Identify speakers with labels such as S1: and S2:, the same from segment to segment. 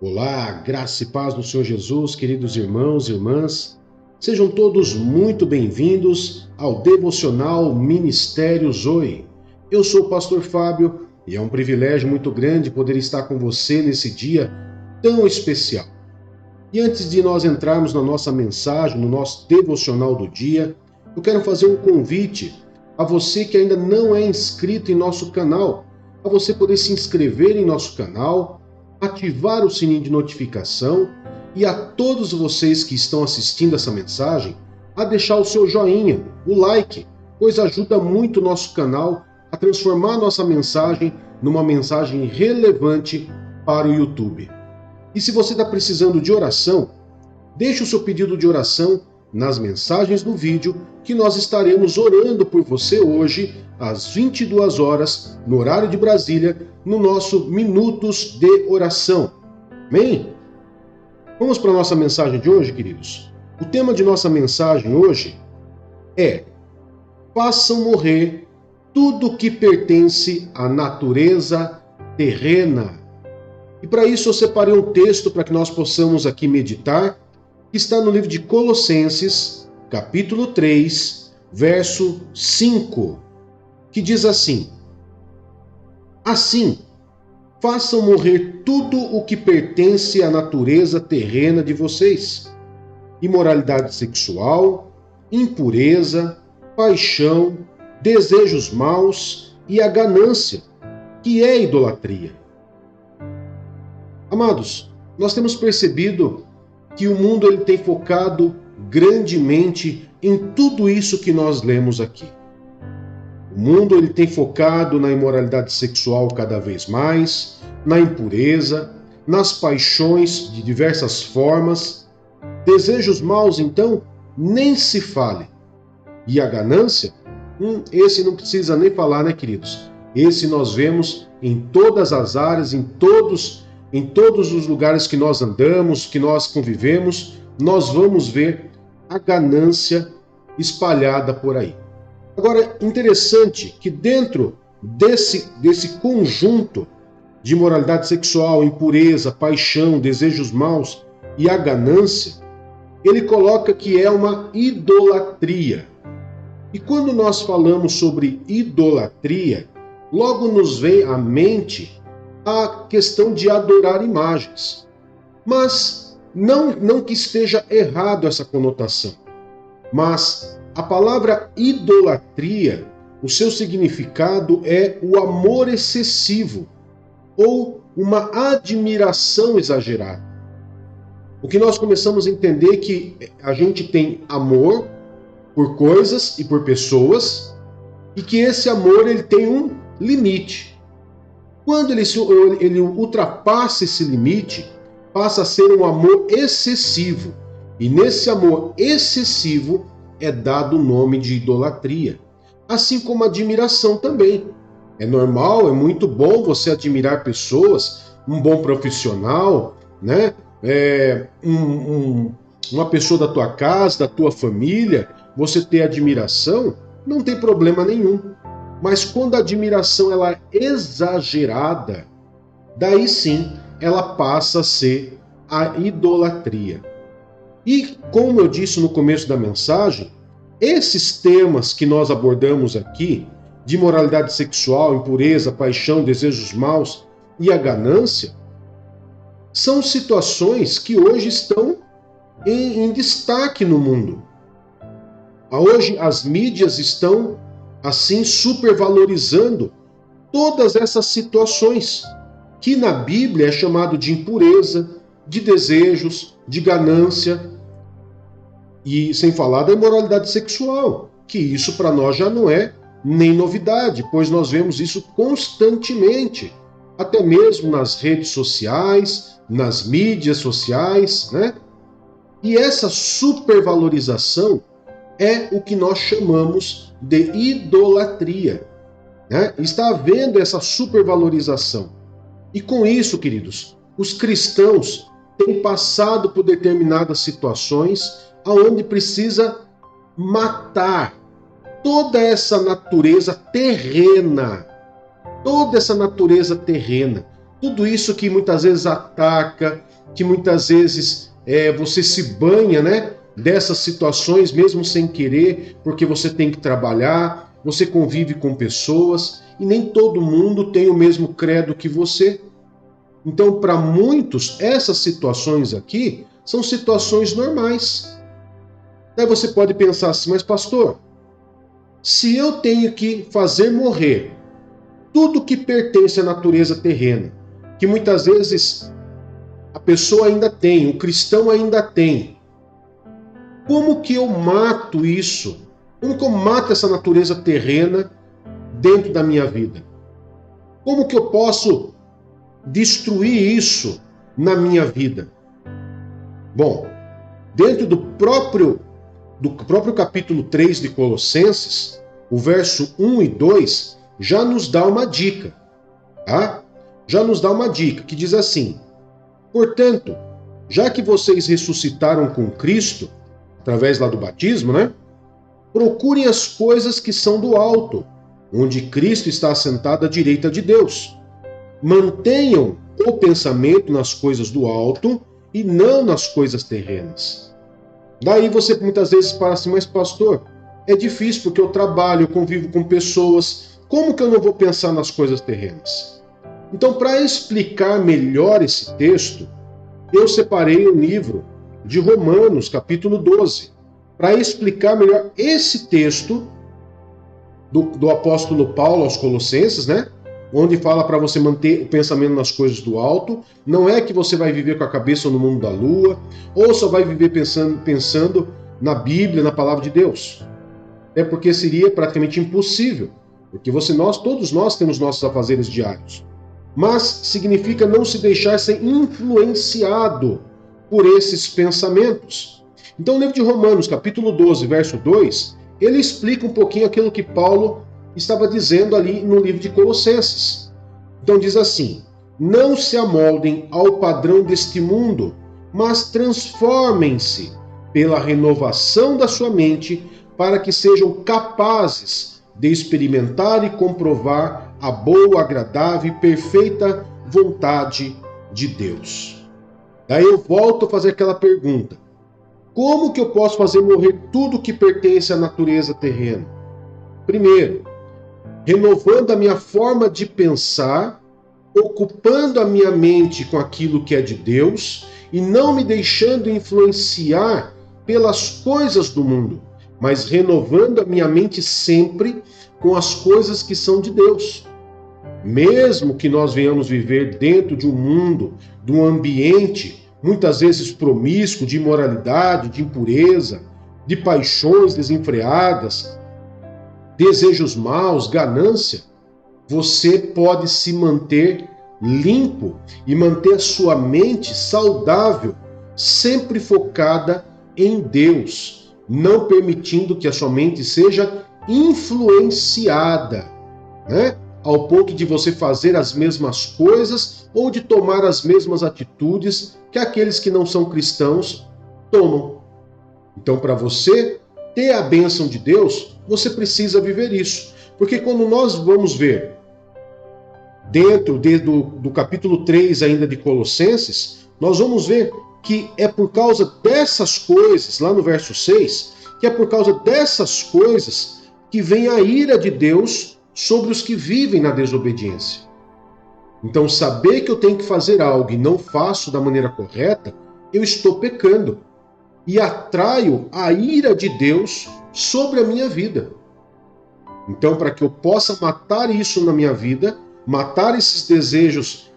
S1: Olá, graça e paz do Senhor Jesus, queridos irmãos e irmãs. Sejam todos muito bem-vindos ao Devocional Ministério Zoe. Eu sou o pastor Fábio e é um privilégio muito grande poder estar com você nesse dia tão especial. E antes de nós entrarmos na nossa mensagem, no nosso devocional do dia, eu quero fazer um convite a você que ainda não é inscrito em nosso canal, a você poder se inscrever em nosso canal, ativar o sininho de notificação e a todos vocês que estão assistindo essa mensagem, a deixar o seu joinha, o like, pois ajuda muito o nosso canal a transformar a nossa mensagem numa mensagem relevante para o YouTube. E se você está precisando de oração, deixe o seu pedido de oração nas mensagens do vídeo que nós estaremos orando por você hoje às 22 horas, no horário de Brasília, no nosso Minutos de Oração. Amém? Vamos para a nossa mensagem de hoje, queridos? O tema de nossa mensagem hoje é: façam morrer tudo que pertence à natureza terrena. E para isso eu separei um texto para que nós possamos aqui meditar, que está no livro de Colossenses, capítulo 3, verso 5, que diz assim: assim, façam morrer tudo o que pertence à natureza terrena de vocês: imoralidade sexual, impureza, paixão, desejos maus e a ganância, que é idolatria. Amados, nós temos percebido que o mundo ele tem focado grandemente em tudo isso que nós lemos aqui. O mundo ele tem focado na imoralidade sexual cada vez mais, na impureza, nas paixões de diversas formas. Desejos maus, então, nem se fale. E a ganância? Esse não precisa nem falar, né, queridos? Esse nós vemos em todas as áreas, em todos os lugares que nós andamos, que nós convivemos, nós vamos ver a ganância espalhada por aí. Agora, interessante que dentro desse conjunto de imoralidade sexual, impureza, paixão, desejos maus e a ganância, ele coloca que é uma idolatria. E quando nós falamos sobre idolatria, logo nos vem à mente a questão de adorar imagens. Mas não que esteja errado essa conotação, mas a palavra idolatria, o seu significado é o amor excessivo ou uma admiração exagerada. O que nós começamos a entender é que a gente tem amor por coisas e por pessoas e que esse amor ele tem um limite. Quando ele ultrapassa esse limite, passa a ser um amor excessivo. E nesse amor excessivo é dado o nome de idolatria. Assim como a admiração também. É normal, é muito bom você admirar pessoas, um bom profissional, né? Uma pessoa da tua casa, da tua família, você ter admiração, não tem problema nenhum. Mas quando a admiração ela é exagerada, daí sim ela passa a ser a idolatria. E como eu disse no começo da mensagem, esses temas que nós abordamos aqui, de moralidade sexual, impureza, paixão, desejos maus e a ganância, são situações que hoje estão em destaque no mundo. Hoje as mídias estão assim supervalorizando todas essas situações que na Bíblia é chamado de impureza, de desejos, de ganância, e sem falar da imoralidade sexual, que isso para nós já não é nem novidade, pois nós vemos isso constantemente, até mesmo nas redes sociais, nas mídias sociais, né? E essa supervalorização é o que nós chamamos de idolatria, né? Está havendo essa supervalorização. E com isso, queridos, os cristãos têm passado por determinadas situações onde precisa matar toda essa natureza terrena, tudo isso que muitas vezes ataca, que muitas vezes você se banha, né, dessas situações mesmo sem querer, porque você tem que trabalhar, você convive com pessoas e nem todo mundo tem o mesmo credo que você. Então, para muitos, essas situações aqui são situações normais. Daí você pode pensar assim, mas pastor, se eu tenho que fazer morrer tudo que pertence à natureza terrena, que muitas vezes a pessoa ainda tem, o cristão ainda tem, como que eu mato isso? Como que eu mato essa natureza terrena dentro da minha vida? Como que eu posso destruir isso na minha vida? Bom, dentro do próprio capítulo 3 de Colossenses, o verso 1 e 2 já nos dá uma dica, tá? Já nos dá uma dica que diz assim: portanto, já que vocês ressuscitaram com Cristo, através lá do batismo, né? Procurem as coisas que são do alto, onde Cristo está assentado à direita de Deus. Mantenham o pensamento nas coisas do alto e não nas coisas terrenas. Daí você muitas vezes fala assim, mas pastor, é difícil porque eu trabalho, eu convivo com pessoas, como que eu não vou pensar nas coisas terrenas? Então, para explicar melhor esse texto, eu separei um livro de Romanos, capítulo 12, para explicar melhor esse texto do apóstolo Paulo aos Colossenses, né? Onde fala para você manter o pensamento nas coisas do alto. Não é que você vai viver com a cabeça no mundo da lua, ou só vai viver pensando na Bíblia, na palavra de Deus. É porque seria praticamente impossível, porque todos nós temos nossos afazeres diários. Mas significa não se deixar ser influenciado por esses pensamentos. Então, o livro de Romanos, capítulo 12, verso 2, ele explica um pouquinho aquilo que Paulo estava dizendo ali no livro de Colossenses. Então diz assim: não se amoldem ao padrão deste mundo, mas transformem-se pela renovação da sua mente, para que sejam capazes de experimentar e comprovar a boa, agradável e perfeita vontade de Deus. Daí eu volto a fazer aquela pergunta: como que eu posso fazer morrer tudo que pertence à natureza terrena? Primeiro, renovando a minha forma de pensar, ocupando a minha mente com aquilo que é de Deus e não me deixando influenciar pelas coisas do mundo, mas renovando a minha mente sempre com as coisas que são de Deus. Mesmo que nós venhamos viver dentro de um mundo, de um ambiente muitas vezes promíscuo, de imoralidade, de impureza, de paixões desenfreadas, desejos maus, ganância, você pode se manter limpo e manter a sua mente saudável, sempre focada em Deus, não permitindo que a sua mente seja influenciada, né? Ao ponto de você fazer as mesmas coisas ou de tomar as mesmas atitudes que aqueles que não são cristãos tomam. Então, para você ter a bênção de Deus, você precisa viver isso. Porque quando nós vamos ver, dentro do capítulo 3 ainda de Colossenses, nós vamos ver que é por causa dessas coisas, lá no verso 6, que é por causa dessas coisas que vem a ira de Deus sobre os que vivem na desobediência. Então, saber que eu tenho que fazer algo e não faço da maneira correta, eu estou pecando e atraio a ira de Deus sobre a minha vida. Então, para que eu possa matar isso na minha vida, matar esses desejos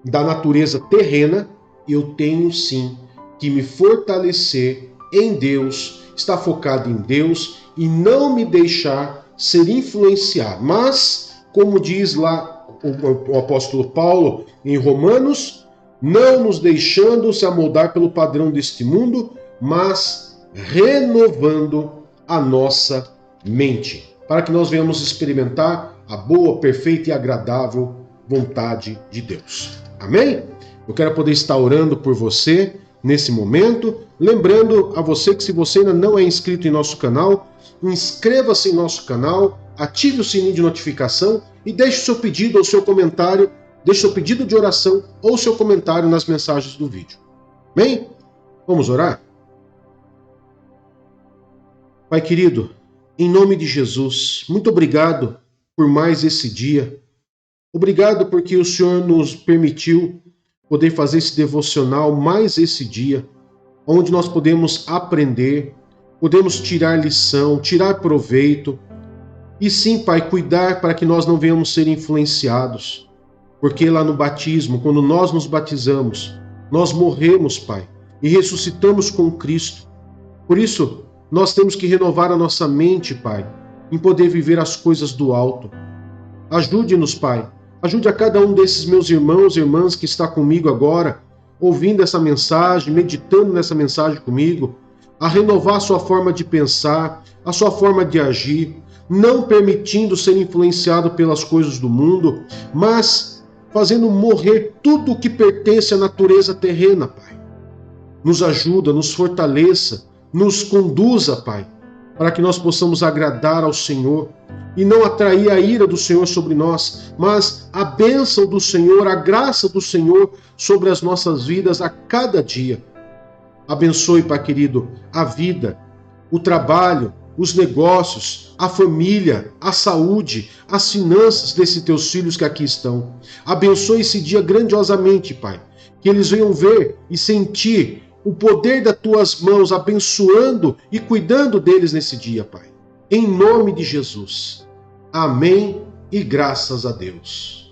S1: da natureza terrena, eu tenho sim que me fortalecer em Deus, estar focado em Deus e não me deixar ser influenciado. Mas, como diz lá o apóstolo Paulo em Romanos, não nos deixando se amoldar pelo padrão deste mundo, mas renovando a nossa mente, para que nós venhamos experimentar a boa, perfeita e agradável vontade de Deus. Amém? Eu quero poder estar orando por você nesse momento, lembrando a você que se você ainda não é inscrito em nosso canal, inscreva-se em nosso canal, ative o sininho de notificação e deixe o seu pedido ou seu comentário deixe seu pedido de oração ou seu comentário nas mensagens do vídeo. Amém? Vamos orar? Pai querido, em nome de Jesus, muito obrigado por mais esse dia. Obrigado porque o Senhor nos permitiu poder fazer esse devocional mais esse dia, onde nós podemos aprender, podemos tirar lição, tirar proveito, e sim, Pai, cuidar para que nós não venhamos ser influenciados, porque lá no batismo, quando nós nos batizamos, nós morremos, Pai, e ressuscitamos com Cristo. Por isso, nós temos que renovar a nossa mente, Pai, em poder viver as coisas do alto. Ajude-nos, Pai, ajude a cada um desses meus irmãos e irmãs que está comigo agora, ouvindo essa mensagem, meditando nessa mensagem comigo, a renovar a sua forma de pensar, a sua forma de agir, não permitindo ser influenciado pelas coisas do mundo, mas fazendo morrer tudo o que pertence à natureza terrena, Pai. Nos ajuda, nos fortaleça, nos conduza, Pai, para que nós possamos agradar ao Senhor e não atrair a ira do Senhor sobre nós, mas a bênção do Senhor, a graça do Senhor sobre as nossas vidas a cada dia. Abençoe, Pai querido, a vida, o trabalho, os negócios, a família, a saúde, as finanças desses teus filhos que aqui estão. Abençoe esse dia grandiosamente, Pai, que eles venham ver e sentir o poder das tuas mãos abençoando e cuidando deles nesse dia, Pai. Em nome de Jesus. Amém e graças a Deus.